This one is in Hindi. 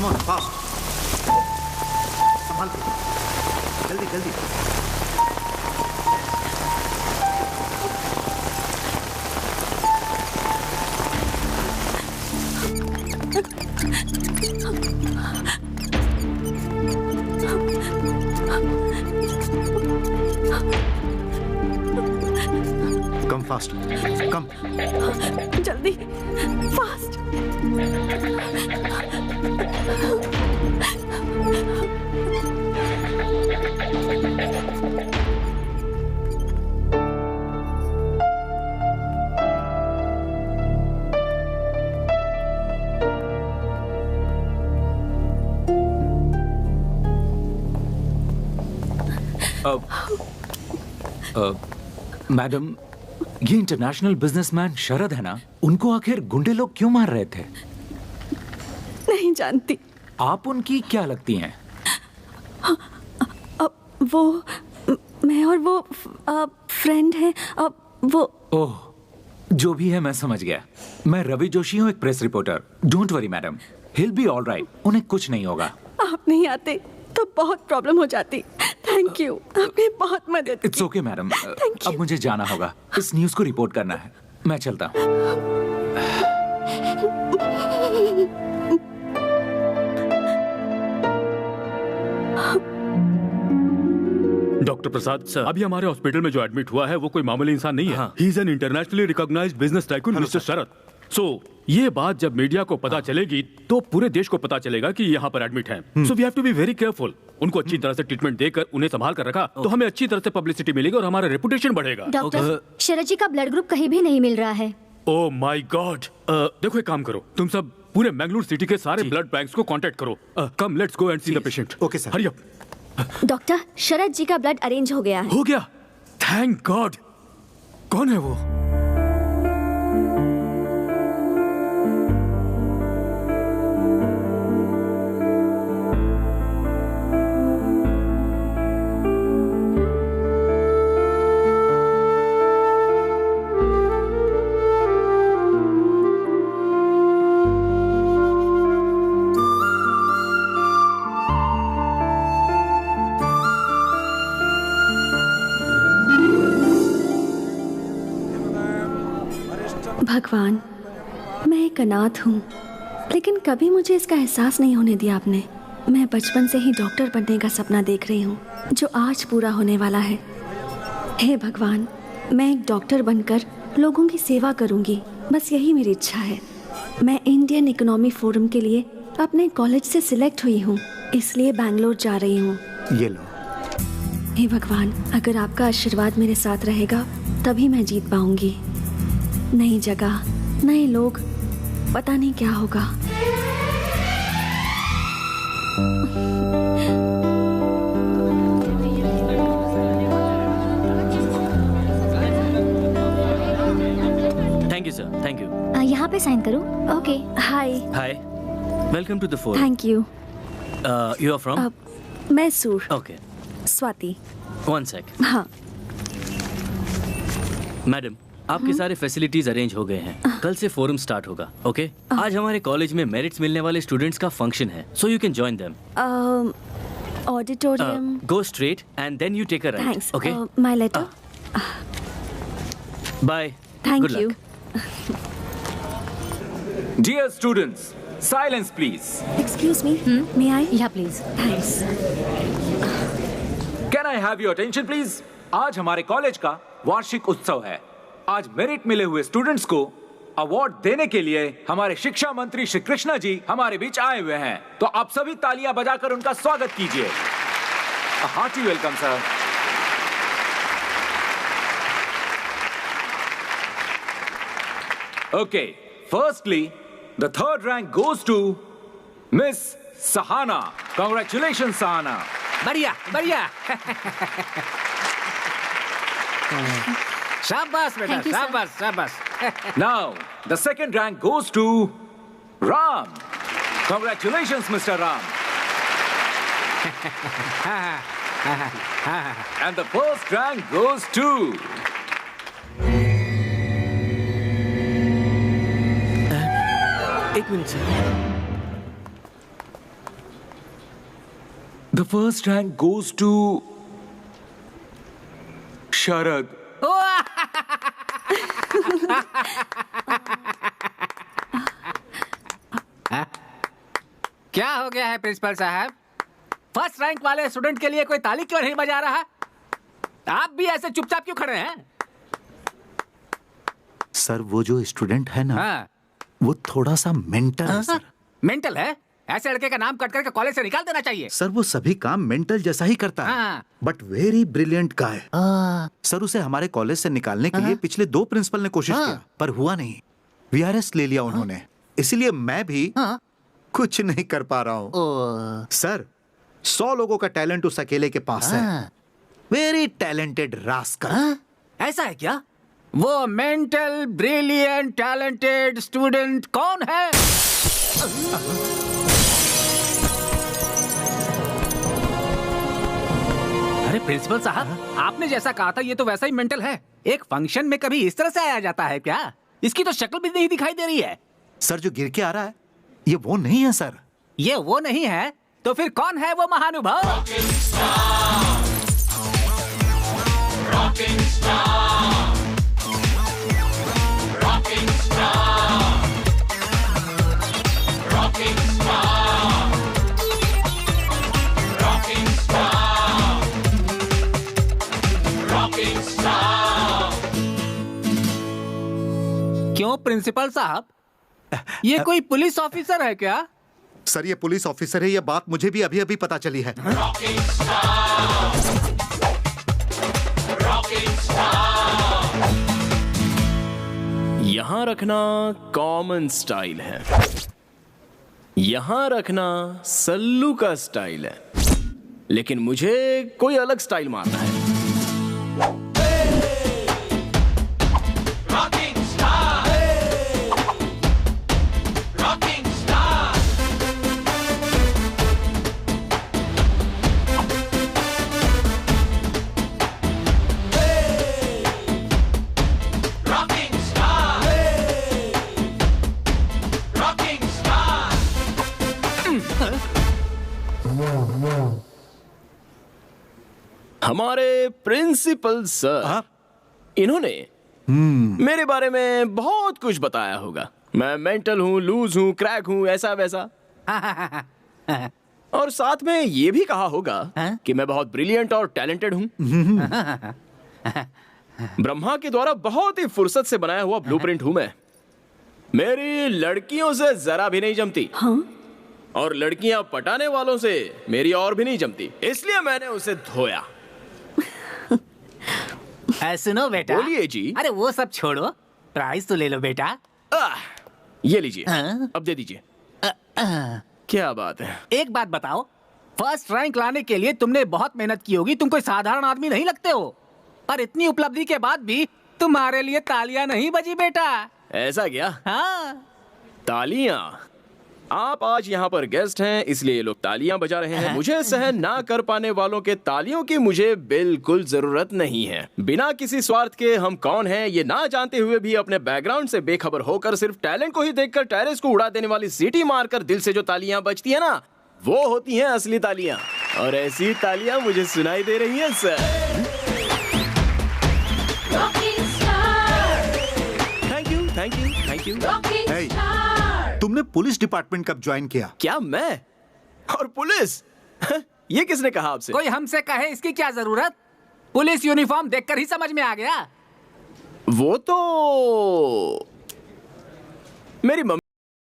Come on, fast. संभाल के, जल्दी जल्दी. Come fast. Come. जल्दी, fast. मैडम, ये इंटरनेशनल बिजनेसमैन शरद है ना, उनको आखिर गुंडे लोग क्यों मार रहे थे? नहीं जानती। आप उनकी क्या लगती हैं? वो मैं और वो फ्रेंड है। वो ओह, जो भी है मैं समझ गया। मैं रवि जोशी हूँ, एक press reporter. Don't worry madam, he'll be all right. उन्हें कुछ नहीं होगा। आप नहीं आते तो बहुत प्रॉब्लम हो जाती। थैंक यू, आपने बहुत मदद की। इट्स ओके मैडम, अब मुझे जाना होगा। इस न्यूज़ को रिपोर्ट करना है। मैं चलता हूँ। डॉक्टर प्रसाद सर, अभी हमारे हॉस्पिटल में जो एडमिट हुआ है वो कोई मामूली इंसान नहीं है। He is an internationally recognised business tycoon mister Sharad. So ये बात जब मीडिया को पता चलेगी तो पूरे देश को पता चलेगा कि यहाँ पर एडमिट हैं। So we have to be very careful. उनको अच्छी तरह से ट्रीटमेंट देकर उन्हें संभाल कर रखा तो हमें अच्छी तरह से पब्लिसिटी मिलेगी और हमारा रेपुटेशन बढ़ेगा। डॉक्टर, शरद जी का ब्लड ग्रुप कहीं भी नहीं मिल रहा है। Oh my God. देखो एक काम करो, तुम सब पूरे मैंगलोर सिटी के सारे ब्लड बैंक्स को कांटेक्ट करो। Come let's go and see the patient. Okay sir. Hurry up. Doctor, Sharad ji का ब्लड अरेंज हो गया है। हो गया? Thank God. कौन है वो? भगवान, मैं एक अनाथ हूँ, लेकिन कभी मुझे इसका एहसास नहीं होने दिया आपने। मैं बचपन से ही डॉक्टर बनने का सपना देख रही हूँ, जो आज पूरा होने वाला है। हे भगवान, मैं एक डॉक्टर बनकर लोगों की सेवा करूँगी, बस यही मेरी इच्छा है। मैं इंडियन इकोनॉमी फोरम के लिए अपने कॉलेज से सिलेक्ट हुई हूँ, इसलिए बैंगलोर जा रही हूँ। ये लो। हे भगवान, अगर आपका आशीर्वाद मेरे साथ रहेगा तभी मैं जीत पाऊंगी। नई जगह, नए लोग, पता नहीं क्या होगा। Thank you sir, thank you. यहाँ पे साइन करो। Okay. Hi. Hi, welcome to the forum. Thank you. You are from? Mysore. Okay, Swati. One sec. हाँ। मैडम, आपके सारे फैसिलिटीज अरेंज हो गए हैं। कल से फोरम स्टार्ट होगा। ओके? आज हमारे कॉलेज में मेरिट्स मिलने वाले स्टूडेंट्स का फंक्शन है, so you can join them. Auditorium. Go straight and then you take a right. Thanks. Okay? My letter. Bye. Thank you. Dear students, silence please. Excuse me, may I? Yeah please. Thanks. Can I have your attention please? आज हमारे कॉलेज का वार्षिक उत्सव है। आज मेरिट मिले हुए स्टूडेंट्स को अवार्ड देने के लिए हमारे शिक्षा मंत्री श्री कृष्णा जी हमारे बीच आए हुए हैं, तो आप सभी तालियां बजाकर उनका स्वागत कीजिए। Hearty welcome sir. Okay, firstly the third rank goes to Miss Sahana. Congratulation Sahana. बढ़िया बढ़िया। शाबाश बेटा, Thank you, sir. शाबाश शाबाश। Now, the second rank goes to Ram. Congratulations, Mr. Ram. And the first rank goes to एक minute sir. The first rank goes to Sharad. क्या हो गया है प्रिंसिपल साहब? फर्स्ट रैंक वाले स्टूडेंट के लिए कोई ताली क्यों नहीं बजा रहा? आप भी ऐसे चुपचाप क्यों खड़े हैं? सर वो जो स्टूडेंट है ना, हाँ। वो थोड़ा सा मेंटल है सर। मेंटल है? ऐसे लड़के का नाम कट करके कॉलेज से निकाल देना चाहिए। सर वो सभी काम मेंटल जैसा ही करता है, हाँ। But very brilliant guy. Sir उसे हमारे कॉलेज से निकालने के लिए पिछले 2 प्रिंसिपल ने कोशिश किया, पर हुआ नहीं। वीआरएस ले लिया उन्होंने, इसीलिए मैं भी कुछ नहीं कर पा रहा हूँ। सर 100 लोगों का टैलेंट उस अकेले के पास है। Very talented rascal. ऐसा है क्या? वो मेंटल ब्रिलियंट टैलेंटेड स्टूडेंट कौन है? अरे प्रिंसिपल साहब, आपने जैसा कहा था ये तो वैसा ही मेंटल है। एक फंक्शन में कभी इस तरह से आया जाता है क्या? इसकी तो शक्ल भी नहीं दिखाई दे रही है। सर जो गिर के आ रहा है ये वो नहीं है सर। ये वो नहीं है तो फिर कौन है वो महानुभाव? क्यों प्रिंसिपल साहब, ये कोई पुलिस ऑफिसर है क्या? सर ये पुलिस ऑफिसर है, ये बात मुझे भी अभी अभी पता चली है। यहाँ रखना कॉमन स्टाइल है, यहाँ रखना सल्लू का स्टाइल है, लेकिन मुझे कोई अलग स्टाइल मारना है। हमारे प्रिंसिपल सर, इन्होंने मेरे बारे में बहुत कुछ बताया होगा। मैं मेंटल हूँ, लूज हूँ, क्रैक हूँ, ऐसा वैसा। और साथ में ये भी कहा होगा कि मैं बहुत ब्रिलियंट और टैलेंटेड हूँ। ब्रह्मा के द्वारा बहुत ही फुर्सत से बनाया हुआ ब्लूप्रिंट हूँ मैं। मेरी लड़कियों से जरा भी नहीं जमती। और लड़कियां पटाने वालों से मेरी और भी नहीं जमती, इसलिए मैंने उसे धोया। सुनो बेटा। बोलिए जी। अरे वो सब छोड़ो, प्राइस तो ले लो बेटा। ये लीजिए। अब दे दीजिए। क्या बात है। एक बात बताओ, फर्स्ट रैंक लाने के लिए तुमने बहुत मेहनत की होगी, तुम कोई साधारण आदमी नहीं लगते हो। पर इतनी उपलब्धि के बाद भी तुम्हारे लिए तालियां नहीं बजी बेटा। ऐसा क्या? हाँ। तालियां? आप आज यहाँ पर गेस्ट हैं इसलिए ये लोग तालियां बजा रहे हैं। मुझे सहन ना कर पाने वालों के तालियों की मुझे बिल्कुल जरूरत नहीं है। बिना किसी स्वार्थ के हम कौन हैं ये ना जानते हुए भी अपने बैकग्राउंड से बेखबर होकर सिर्फ टैलेंट को ही देखकर टेरेस को उड़ा देने वाली सीटी मारकर दिल से जो तालियां बजती है ना, वो होती हैं असली तालियां। और ऐसी तालियां मुझे सुनाई दे रही हैं sir. Thank you, thank you, thank you. तुमने पुलिस डिपार्टमेंट कब ज्वाइन किया? क्या मैं? और पुलिस? ये किसने कहा आपसे? कोई हमसे कहे इसकी क्या जरूरत? पुलिस यूनिफॉर्म देखकर ही समझ में आ गया। वो तो मेरी मम्मी